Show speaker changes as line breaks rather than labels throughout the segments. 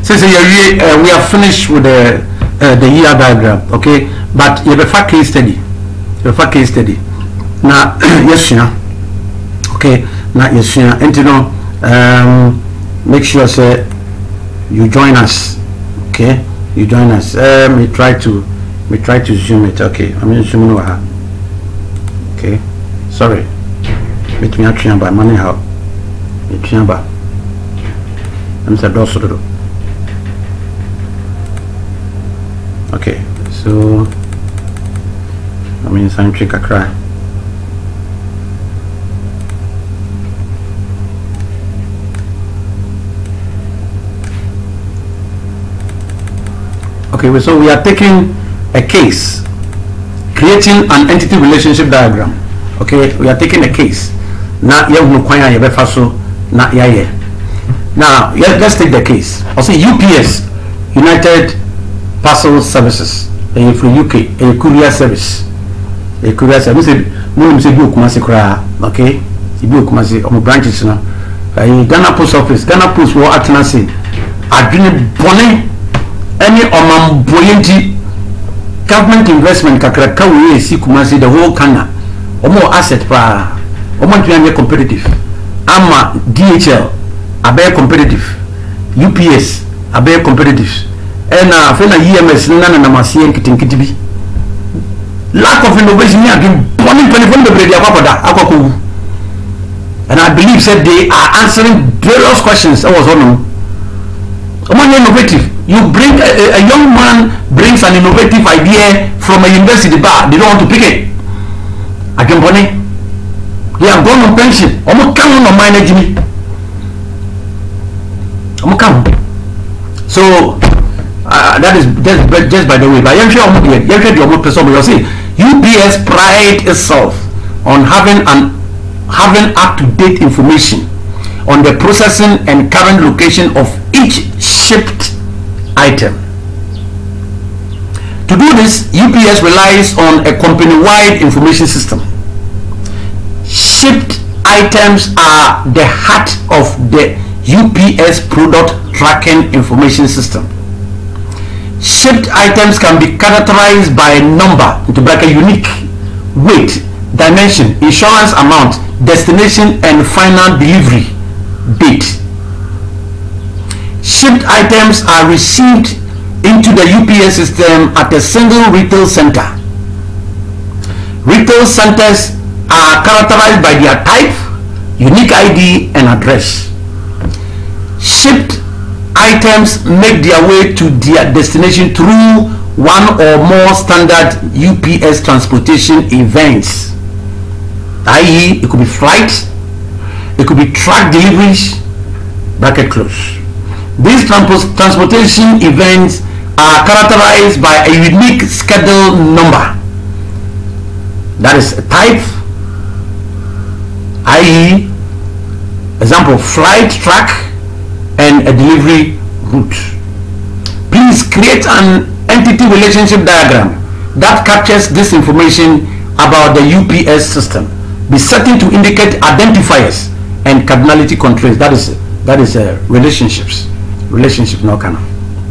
So we are finished with the ER diagram, okay? But you have a case study. Now, yes, okay. Now, yes, and you know, make sure say you join us, okay? You join us. We try to zoom it. Okay, I'm in zoom over. Okay, sorry. Let me actually by money how. I'm saying also. Okay, so I mean some trick a cry. Okay, so we are taking a case, creating an entity relationship diagram. Okay, we are taking a case. Now now let's take the case. I'll say UPS, United Parcel Services, from UK, a courier service. A courier service. Okay, branches now. Ghana Post Office, Ghana Post war atnasi. Adwene bone any omamboyenti government investment kakraka we see Kumasi the whole Ghana. Omo asset pa omo twenye competitive. Ama DHL abe competitive. UPS abe competitive. And fena EMS nana na masiye kitinkitibi. Lack of innovation here again burning telephone the akwaku. And I believe that they are answering various questions. That was one of them. Among innovative, you bring a young man brings an innovative idea from a university bar. They don't want to pick it. Again, Bonnie, they are gone on pension. Almost come on manage me. Almost come. So that is just by the way. But I'm sure you're saying UPS pride itself on having up-to-date information on the processing and current location of each shipped item. To do this, UPS relies on a company-wide information system. Shipped items are the heart of the UPS product tracking information system. Shipped items can be characterized by a number, into bracket unique, weight, dimension, insurance amount, destination, and final delivery date. Shipped items are received into the UPS system at a single retail center. Retail centers are characterized by their type, unique ID, and address. Shipped items make their way to their destination through one or more standard UPS transportation events, i.e. it could be flights, it could be truck deliveries, bracket close. These transportation events are characterized by a unique schedule number, that is a type, i.e. example flight, truck, and a delivery route. Please create an entity relationship diagram that captures this information about the UPS system. Be certain to indicate identifiers and cardinality controls. That is relationships no kind of.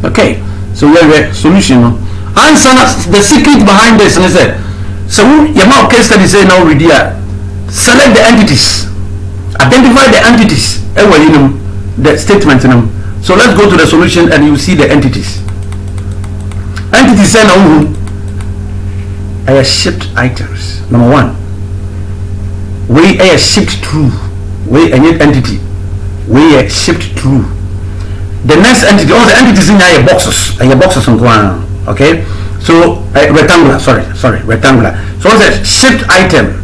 Okay, so we have a solution. Answer the secret behind this, and I said, so your mouth case study say now read here. Select the entities, identify the entities. You know the statement. So let's go to the solution, and you see the entities. Entities say now are shipped items. Number one, we are shipped through. We any entity. We are shipped through. The next entity, all the entities in your boxes. Your boxes on ground. Okay. So rectangular. Sorry, rectangular. So what's a shipped item?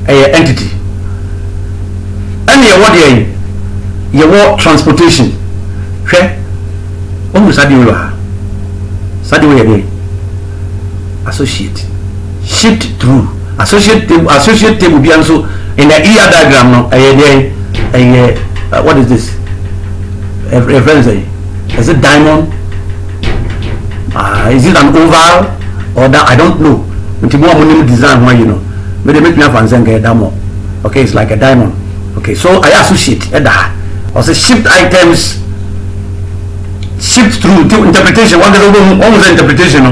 Entity. And your transportation. Okay. Associate. Shipped through. Associate table be also in the ER diagram now. What is this? Is it diamond? Is it an oval or that? I don't know. Design why you know. But they make me have a diamond. Okay, it's like a diamond. Okay, so I associate at the also shipped items shipped through to interpretation. What is the interpretation?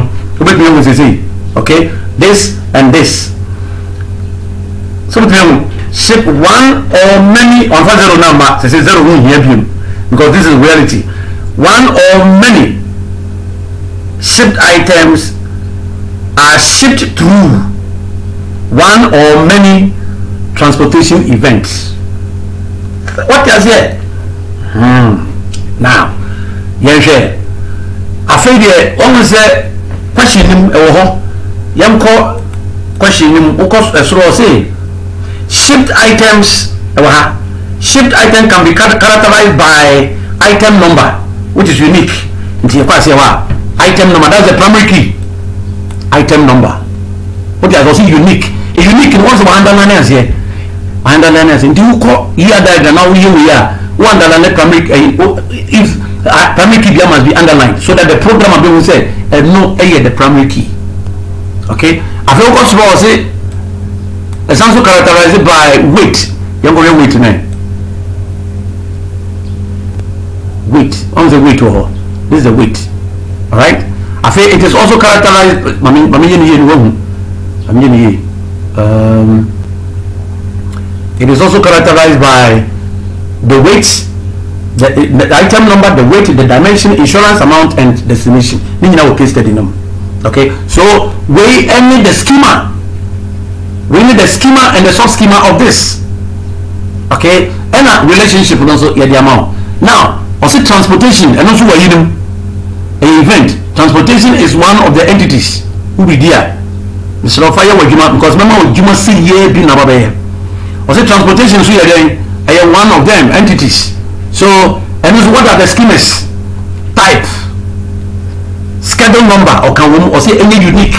Okay, this and this. So ship one or many on 0 number. They say 0 won't hear him because this is reality. One or many shipped items are shipped through one or many transportation events. What does it? Now, I feel the almost question him question him say shipped items shipped item can be characterized by item number, which is unique. Item number, that's the primary key. Item number. What is also unique? A unique in what's underline here. Underline as in do you call here diagram now here we are. One underline primary if primary key must be underlined so that the programmer will say no the primary key. Okay, I feel what's say it's also characterized by weight. You're going to wait now. Weight. On the weight or this is the weight. Alright? I feel it is also characterized it is also characterized by the weight, the item number, the weight, the dimension, insurance amount, and destination. Okay, so we need the schema. We need the schema and the sub schema of this. Okay, and a relationship also the amount. Now, also transportation and also an event. Transportation is one of the entities who be there. Mr. Fire because remember Juma see here being about here. Also transportation so are one of them entities. So and also what are the schemas? Type, schedule number or can we or say any unique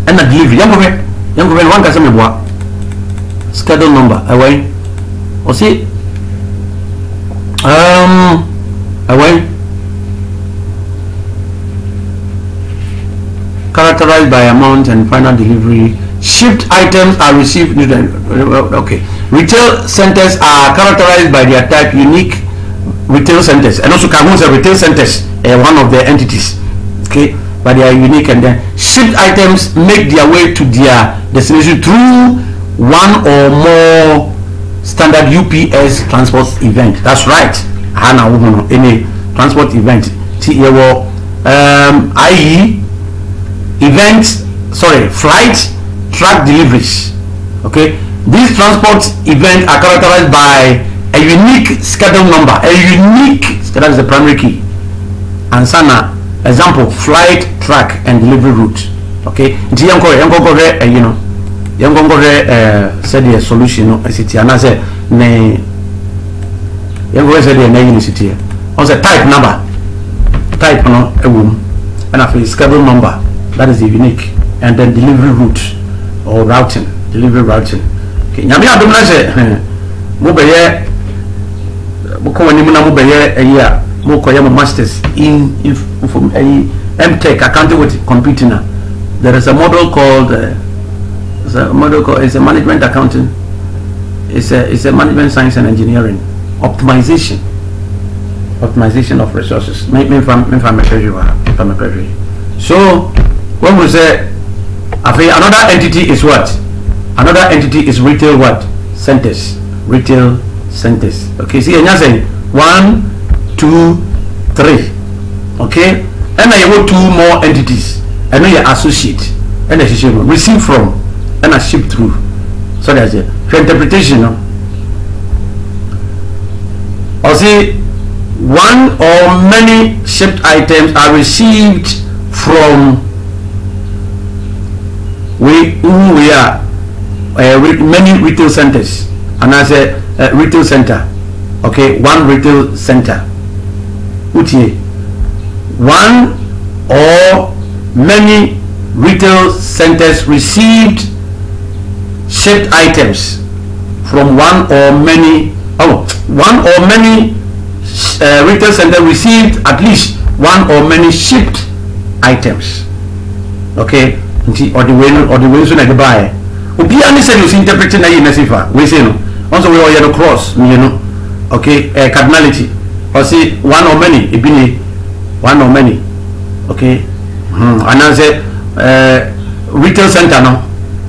and a delivery. Young one can say what schedule number away or say away characterized by amount and final delivery. Shipped items are received. Okay, retail centers are characterized by their type, unique retail centers, and also Kagun's retail centers, one of their entities. Okay, but they are unique, and then shipped items make their way to their destination through one or more standard UPS transport event. That's right. Any transport event. I.e. flight, truck deliveries. Okay, these transport events are characterized by a unique schedule number, that is the primary key. And sana example, flight, truck, and delivery route. Okay, said the solution and I said university also type number and I feel schedule number, that is the unique, and then delivery route or delivery routing. Okay, nyame adom na se mo beye mo ko wani mo na mo beye eya mo ko ya mo masters in Btceh accounting with computing. There is a model called it's a management accounting, it's a management science and engineering optimization of resources. So when we say another entity is what? Another entity is retail what? Centers. Retail centers. Okay, see, and you're saying 1, 2, 3. Okay, and I have 2 more entities. And then you associate and receive from and a ship through. So that's it. For interpretation, or see, one or many shipped items are received from we are many retail centers, and as a retail center. Okay, one retail center. One or many retail centers received shipped items from one or many retail centers received at least one or many shipped items. Okay, or the way so na buy. Obi ani say you interpreting na yesifa. We say no. Also we are the cross, okay, cardinality. Or say one or many, ibini one or many. Okay. And I say retail center no.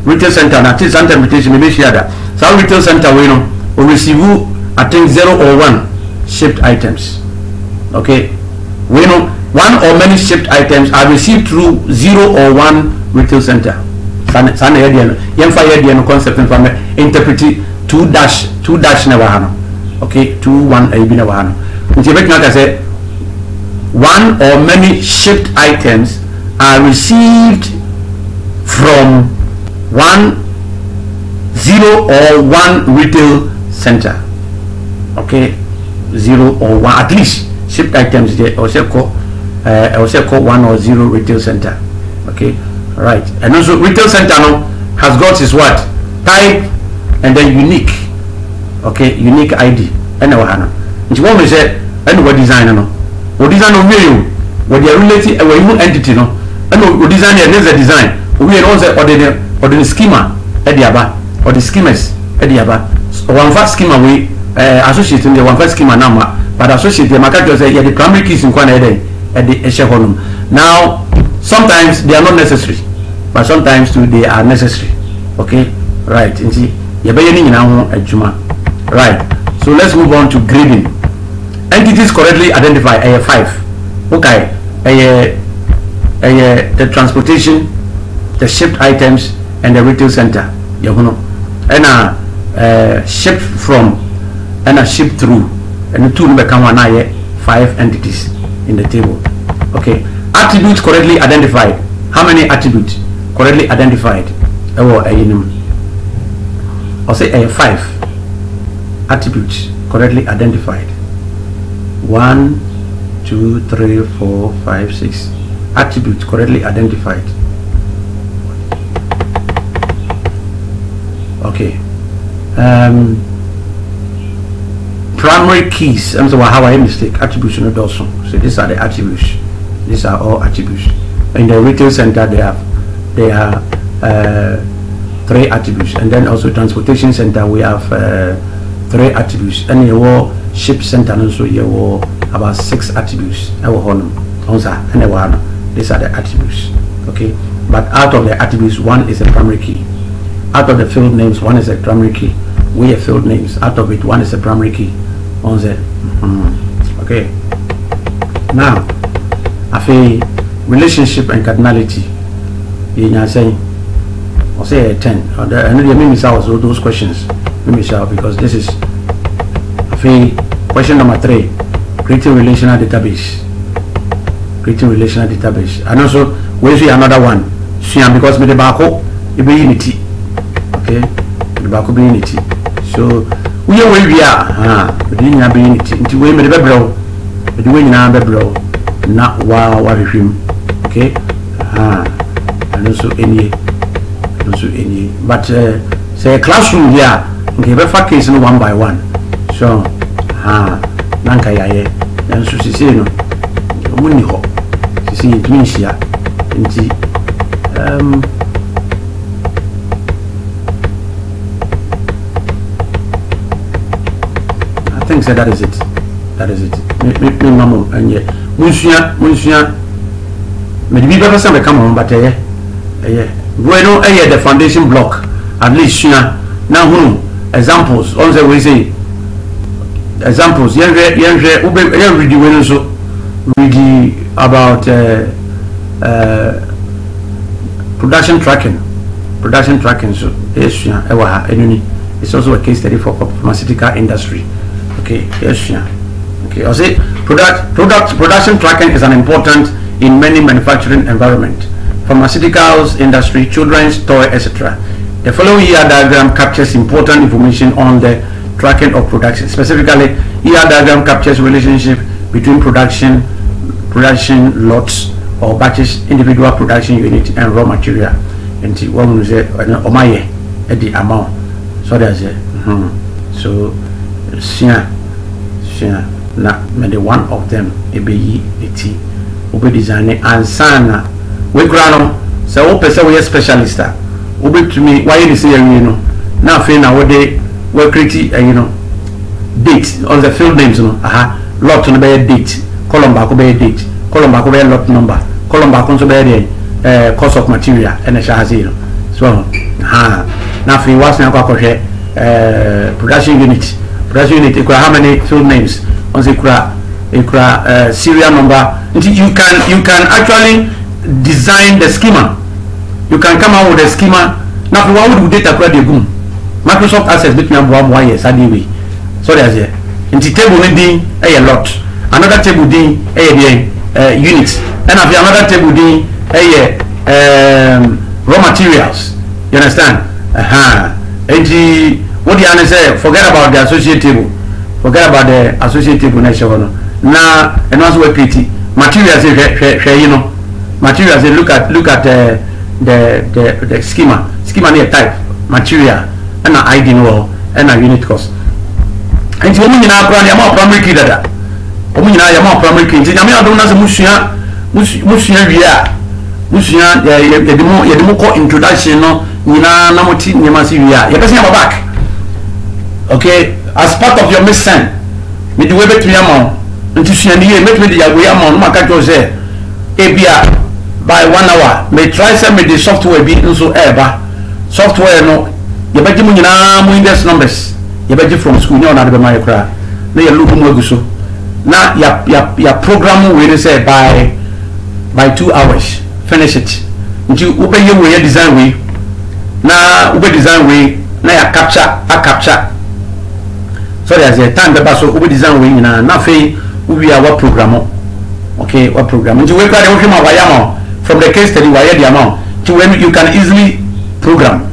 Retail center na this center invitation maybe share that. So retail center we know will receive I think 0 or 1 shipped items. Okay. We know one or many shipped items are received through 0 or 1 retail center. Sana yediano. Yemfa yediano concept and from interpret 2 dash never hano. Okay, 2 1 a bina hano. Nti bet na say one or many shipped items are received from 1 0 or 1 retail center. Okay, 0 or 1 at least shipped items there or say call 1 or 0 retail center. Okay, right. And also retail center no has got his what type and then unique. Okay, unique ID. And now hana. Nti what we say and what design no. What design no we what they related a new entity no. And what design there is a design. We also or the schema ediaba or the schemas ediaba. One first schema we associating the one first schema number but associate the market say the primary keys in kwana at the eshehonum. Now sometimes they are not necessary but sometimes too they are necessary. Okay, right. Nti yebeye ni nyina ho adwuma. Right, so let's move on to grading. Entities correctly identified. 5. Okay, the transportation, the shipped items, and the retail center. You know, and shipped from, and shipped through, and the two become 5 entities in the table. Okay, attributes correctly identified. How many attributes correctly identified? I'll say 5 attributes correctly identified. 1 2 3 4 5 6 attributes correctly identified. Okay, primary keys. I'm sorry, how I mistake attribution not also. So these are the attributes. These are all attributes. In the retail center they are 3 attributes, and then also transportation center we have 3 attributes, and your ship center also you about 6 attributes. These are the attributes. Okay, but out of the attributes 1 is a primary key. Out of the field names 1 is a primary key. We have field names. Out of it 1 is a primary key. Okay. Now, I feel relationship and cardinality. You saying, I'll say a 10. I know you made me solve those questions. Because this is question number 3, creating relational database. And also we see another one, because with the barcode it be unity. Okay, the barcode be unity. So we are where we are. But we are unity. Until we made the bro, but we now bro, not wow him. Okay, and also any, but say a classroom here. Okay, but for case no 1 by 1. So, nanka yaye. Then so she say no. Muni ho. She say it means here. Nti I think so that is it. That is it. Me mama and yeah. Munsuya. Me the people person come on, but bueno the foundation block. At least now examples. Also we say examples. We read about production tracking. So it's also a case study for pharmaceutical industry. Okay, yes, okay. I say production tracking is an important in many manufacturing environment, pharmaceuticals industry, children's toy, etc. The following ER diagram captures important information on the tracking of production. Specifically, ER diagram captures relationship between production lots or batches, individual production unit, and raw material. And one will say, "Omaye," at the amount. So there's a so na maybe one of them be it will be designing and sana we grano so we person we specialist will to me why you say now feel now what they we create date on the field names lot on the date column back be date column back over lot number, column back on the cost of material and a shazil. So now if you watch now production unit how many field names on the serial number. You can actually design the schema. You can come out with a schema. Now what would data create boom? Microsoft Access between one year anyway. So there's here. In the table needing a lot. Another table needing a units. And another table needing a raw materials. You understand? And what the answer say? Forget about the associate table. Forget about the associate table national. Now and also we create materials. You know, materials. Look at the schema. Schema near type material and an ID no and a unit cost. And so we now primary key data. We now primary key. I mean, I don't know musia via. Musia, the more introduction, no, Nina Namoti, Nimasivia. You're passing back. Okay, as part of your mission, with the web to Yamon, and to see any make with the Yamon, Makato say, ABR by 1 hour. May try some with the software be so ever. Software, no, you bet you Windows numbers. You bet you from school, no, not the Mayakra. No, you look more so. Now, your program will say by 2 hours. Finish it. You open your way design way. Now open design way. Now capture. So there's a time that so open design way. Now nothing. We are what program. Okay, what program? You work from the case study where the amount to when you can easily program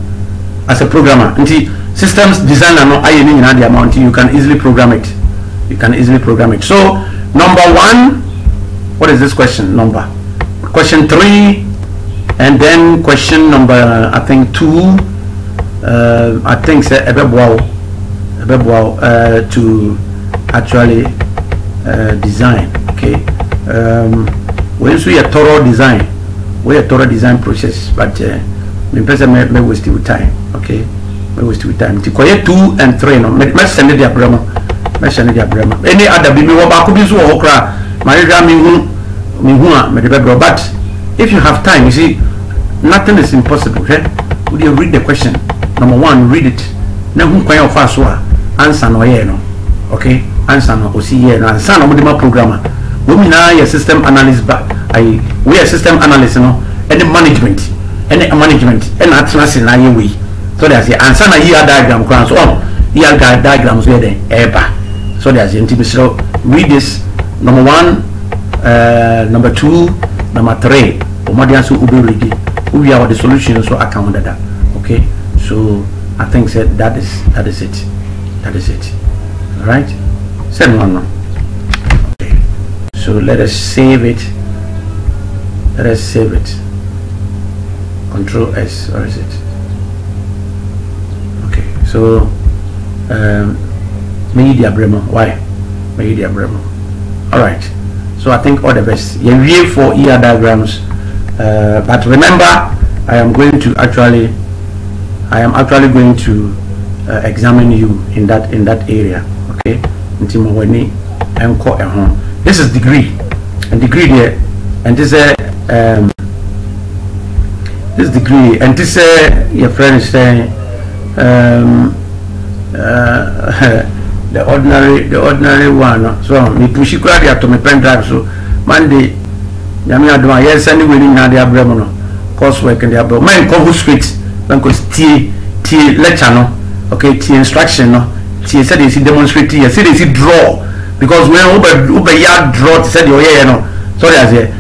as a programmer. Until systems designer no I in the amount you can easily program it. You can easily program it. So number 1. What is this question number? Question 3, and then question number I think 2. I think to actually design. Okay, when we a thorough design process, but me person may waste your time. Okay, may waste your time. To 2 and 3 no. Me send the diagram. Any other baby wo ba ko bi so wo kra. But if you have time, you see, nothing is impossible. Okay? Would you read the question? Number 1, read it. Now, who can you fast answer no no? Okay? Answer no. See no. Answer no. Modema programmer. We now a system analyst. We a system analyst. No. Any management. And that's not in any way. So there's the answer na here diagram. So here diagrams where they ever. So there's the NTB. So read this. Number 1. Number 2, number 3. Omadiansu ube ready. We are the solution so I can that. Okay, so I think that is it. All right. Send one now. Okay. So let us save it. Control S. Or is it? Okay. So media Bremo. Why? Media Bremo. All right. So I think all the best. You view for ER diagrams, but remember, I am actually going to examine you in that area. Okay. This is degree, and degree there, and this degree, and this your friend is saying the ordinary one. So me push it to my pen drive. So Monday, Yami Adoma, yes, anyway, in the Abremono coursework and the Abremono. Mine come straight because T lecture no, okay, T instruction no, T said is demonstrate, T said is draw because when Uber yard draw, said oh yeah no, sorry I say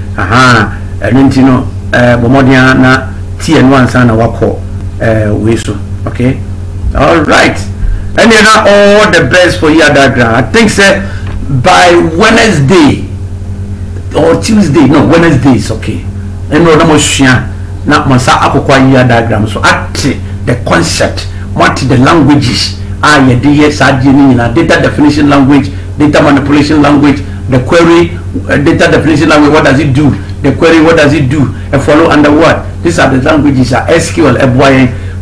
and then you know, Bomodia na T and 1 sana wako way so okay, all right. And then all the best for your diagram. I think by Wednesday or Tuesday, no, Wednesday is okay. And no more share not masa akokwa your diagram. So at the concept, what the languages are your data definition language, data manipulation language, the query data definition language, what does it do? The query, what does it do? A follow under what? These are the languages are SQL,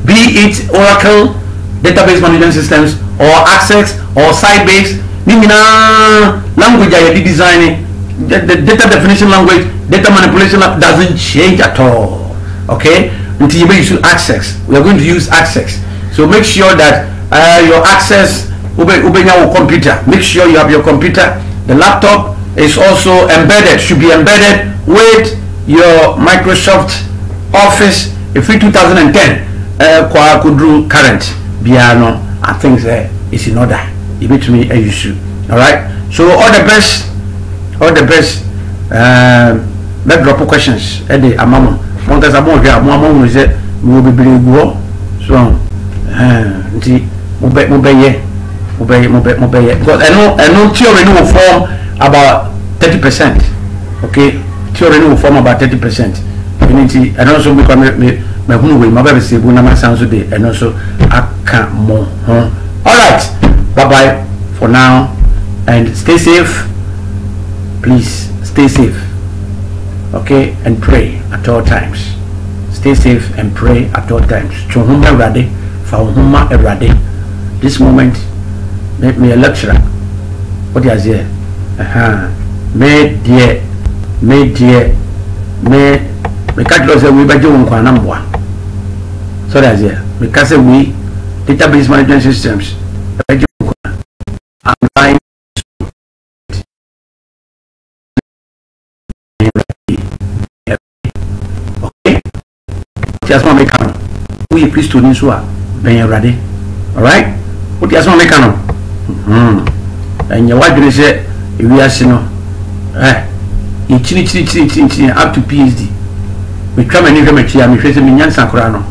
be it Oracle database management systems or Access or Sybase. Nimina language I design the data definition language, data manipulation doesn't change at all. Okay, until you use access. We are going to use access. So make sure that your access your computer. Make sure you have your computer. The laptop is also embedded, should be embedded with your Microsoft Office. If we 2010 Kudru current Biano, I think it's in order. You bet me a issue. Alright. So all the best. Let's drop questions. Eddie Amamo. Montas Amon here, Mamma is it will be big. So Mobeye. Because I know theory will form about 30%. Okay, theory will form about 30%. Unity, and also become my home my baby say Bunama sounds today, and also I can't more. Alright, bye bye for now, and stay safe. Please stay safe. Okay, and pray at all times. Stay safe and pray at all times. Chohuma Rade, Fahuma Erade. This moment, make me a lecturer. What is here? Me can't lose a we by doing Kwanambwa. So that's here. Because we database management systems. I'm trying. Okay? Just want to make a we please to Niswa. Ben ready. Alright? What just want to make a and your wife is it we are sino up to PhD. We come and never met you, I'm facing Minyan Sankrano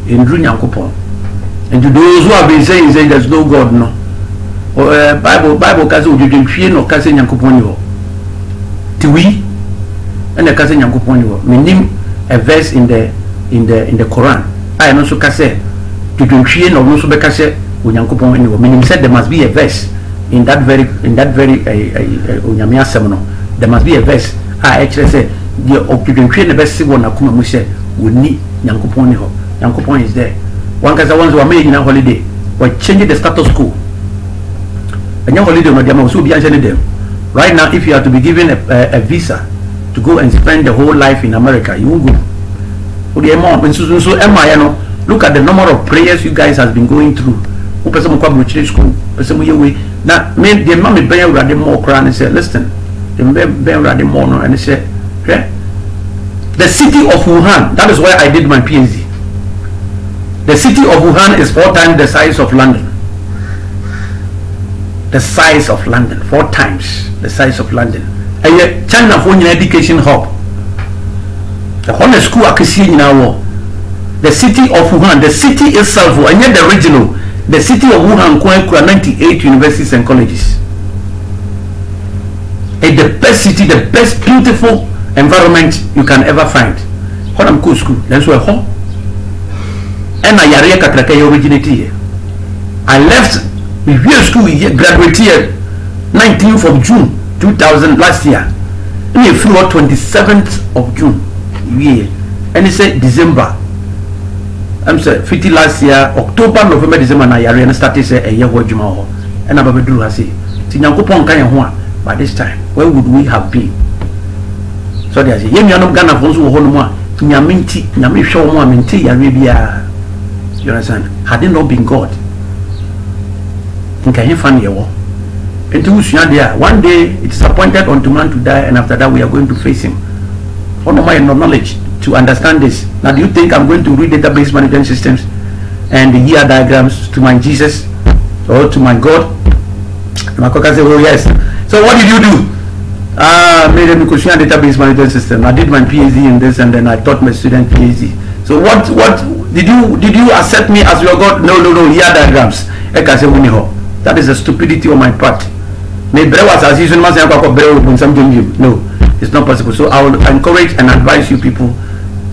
in Drunyankopon. And to those who have been saying there's no God, no. Or Bible Casu didn't fear no Cassin Yankoponio. To we and the Cassin Yankoponio. Meaning a verse in the Quran. I am also Casse to fear no no Subecase with Yankopon. Meaning said there must be a verse in that very Unyamia seminal. There must be a verse. I actually say the occupation the best one Akuma Mushe would need Yankopon. Yankopon is there. One case I want to make in a holiday. We're changing the status quo. And your holiday will be answering them. Right now, if you are to be given a visa to go and spend the whole life in America, you won't go. Look at the number of prayers you guys have been going through. Now, the mommy bear rather more crown and said, listen, the bear rather more and they said, the city of Wuhan, that is where I did my PhD. The city of Wuhan is 4 times the size of London. The size of London, 4 times the size of London. And yet, China for an education hub. The whole school I can see now. The city of Wuhan, the city itself, and yet the regional. The city of Wuhan has 98 universities and colleges. It's the best city, the best beautiful environment you can ever find. When I'm school, that's where home. And I originated here. I left review school here, graduated here 19th of June 2000 last year. And I flew out 27th of June. Yeah. And it said December. I'm saying 50 last year, October, November, December, and started say a year what Juma. And I'm do I say, by this time, where would we have been? So there's a young Ghana for one Yaminti, Yamisho, Minti, Arabia. You understand? Had it not been God, can you find your war? One day it is appointed unto man to die, and after that we are going to face him. Honor my knowledge to understand this. Now, do you think I'm going to read database management systems and the year diagrams to my Jesus or to my God? My coca say, oh yes. So what did you do? Made a database management system. I did my PhD in this, and then I taught my student PhD. So what did you accept me as your God? No, year diagrams. That is a stupidity on my part. No, it's not possible. So I will encourage and advise you people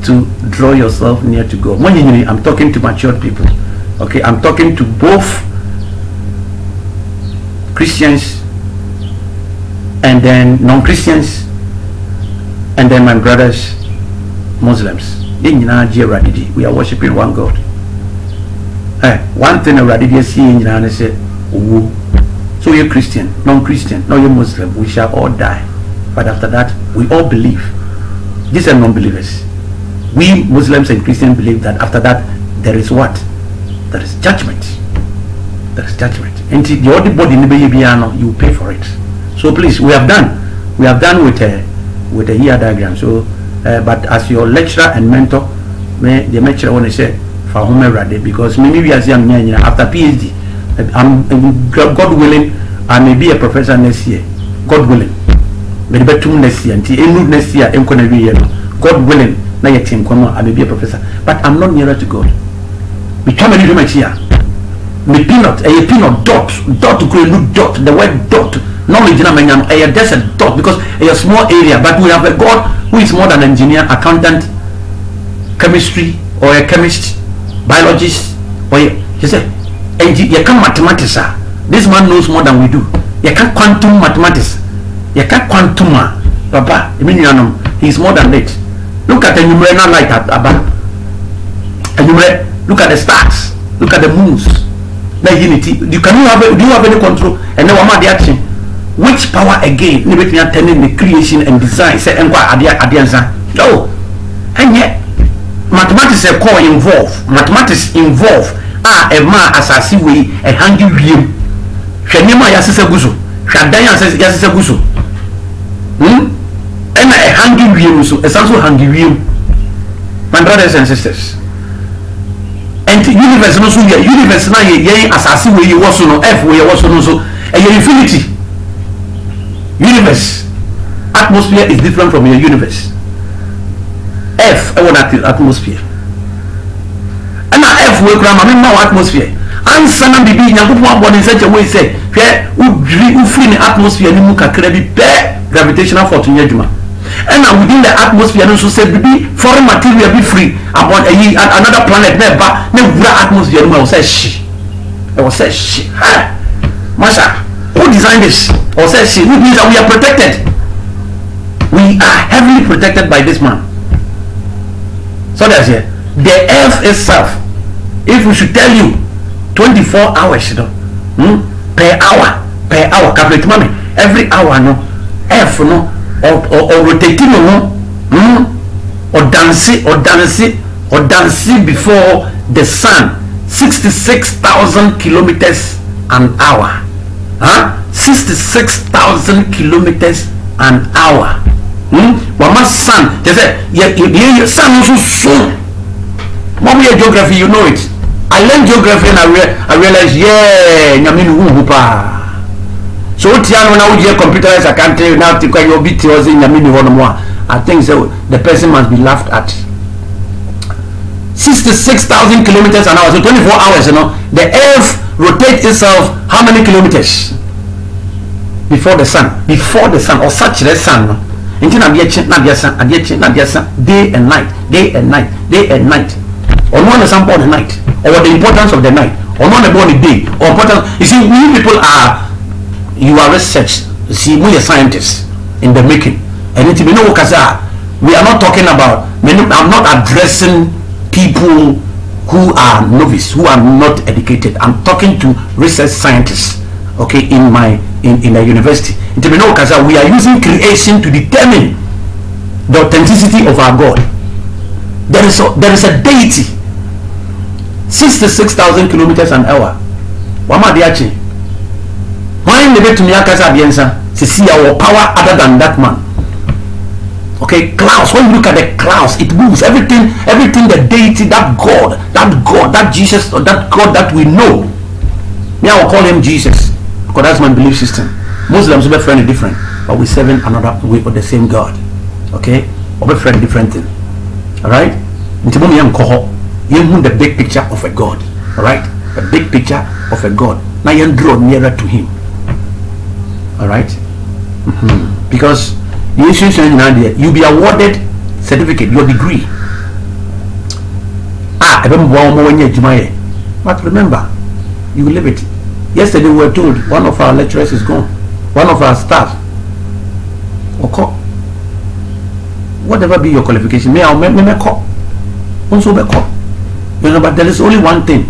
to draw yourself near to God. I'm talking to matured people. Okay, I'm talking to both Christians and then non-Christians and then my brothers Muslims. We are worshiping one God. One thing already see and say, so you're Christian, non-Christian, no, you're Muslim, we shall all die. But after that, we all believe. These are non-believers. We Muslims and Christians believe that after that, there is what? There is judgment. There is judgment. And the other body you pay for it. So please, we have done with a year diagram. So, but as your lecturer and mentor, the lecturer want to say for home ready, because maybe we are after PhD, God willing, I may be a professor next year. God willing. Maybe next year, next year, God willing, I may be a professor, but I'm not nearer to God. Become a little here. Me peanut, a peanut dot to create dot. The word dot, knowledge in just a dot because a small area, but we have a God who is more than an engineer, accountant, chemistry, or a chemist, biologist, or you say, you can mathematics. This man knows more than we do. You can't quantum mathematics. You can't quantum, Papa. He's more than that. Look at the numerical light at Abba. Look at the stars. Look at the moons. The unity. Do you have any control? And then what the action? Which power again? Maybe attending the creation and design. Say no. And yet, mathematics are core involved. Mathematics involve a man assassin way a hungry view. Shanima Yasisa Gusu. Shadaya says Yasisa Gusu. And a hungry view, so it's also hungry view. My brothers and sisters. And universe no so universe na ye assassin where you was no F where you was no so a infinity. Universe atmosphere is different from your universe. F atmosphere. And F we gram no atmosphere. Answer na bibi nyankopon born in such a way say who free the atmosphere ni mu kakra bi gravitational force nyadwuma. And within the atmosphere also say be foreign material be free about another planet never atmosphere I was say she Masha, who designed this? Or say she, which means that we are protected. We are heavily protected by this man. So that's it. The earth itself, if we should tell you 24 hours, per hour, calculate money, every hour, no, earth, no, or rotating, or dancing before the sun, 66,000 kilometers an hour. 66,000 kilometers an hour. Mama sun, they say, your sun also soon. Mom, your geography, you know it. I learned geography and I realized, so when I would hear computers, I can't tell you now to call your Btceh was in I think so. The person must be laughed at. 66,000 kilometers an hour, so 24 hours, the earth rotates itself how many kilometers? Before the sun, or such the sun. Day and night. Or one example of the night, or the importance of the night, or one about the day, or importance. You see, we people you are research. You see, we are scientists in the making. And it we are not talking about. I'm not addressing people who are novice, who are not educated. I'm talking to research scientists, okay, in a university. We are using creation to determine the authenticity of our God. There is a deity. 66,000 kilometers an hour. Why never to me to see our power other than that man? Okay, clouds. When you look at the clouds, it moves. Everything, the deity, that God, that Jesus, or that God that we know. Me, I will call him Jesus because that's my belief system. Muslims will be friendly different, but we serving another way of the same God. Okay, we'll be friendly different thing. All right. You the big picture of a God. All right, the big picture of a God. Now you draw nearer to him. All right, because the institution in India, you'll be awarded certificate, your degree. But remember, you live it. Yesterday we were told one of our lecturers is gone, one of our staff. Okay, whatever be your qualification, but there is only one thing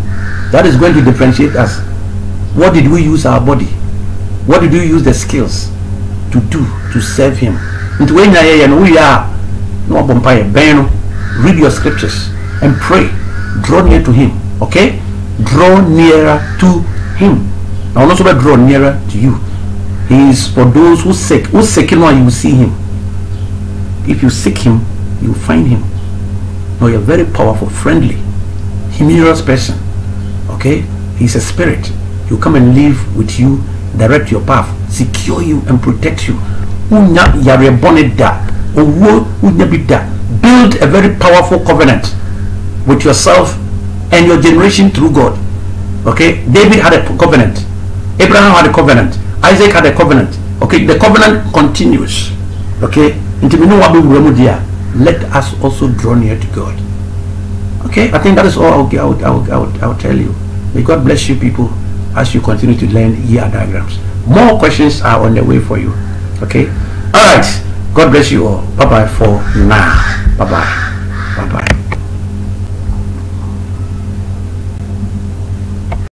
that is going to differentiate us. What did we use our body? What did we use the skills to do to serve him? Into when we are no bumpire ben, read your scriptures and pray. Draw near to him. Okay? Draw nearer to him. Now also draw nearer to you. He is for those who seek. Who seek him, you will see him. If you seek him, you will find him. Now you're very powerful, friendly, humorous person. Okay? He's a spirit. He'll come and live with you, direct your path, secure you and protect you. Build a very powerful covenant with yourself and your generation through God. Okay? David had a covenant. Abraham had a covenant. Isaac had a covenant. Okay? The covenant continues. Okay? Let us also draw near to God. Okay? I think that is all I'll tell you. May God bless you people as you continue to learn ER diagrams. More questions are on the way for you. Okay? Alright. God bless you all. Bye-bye for now. Bye-bye. Bye-bye.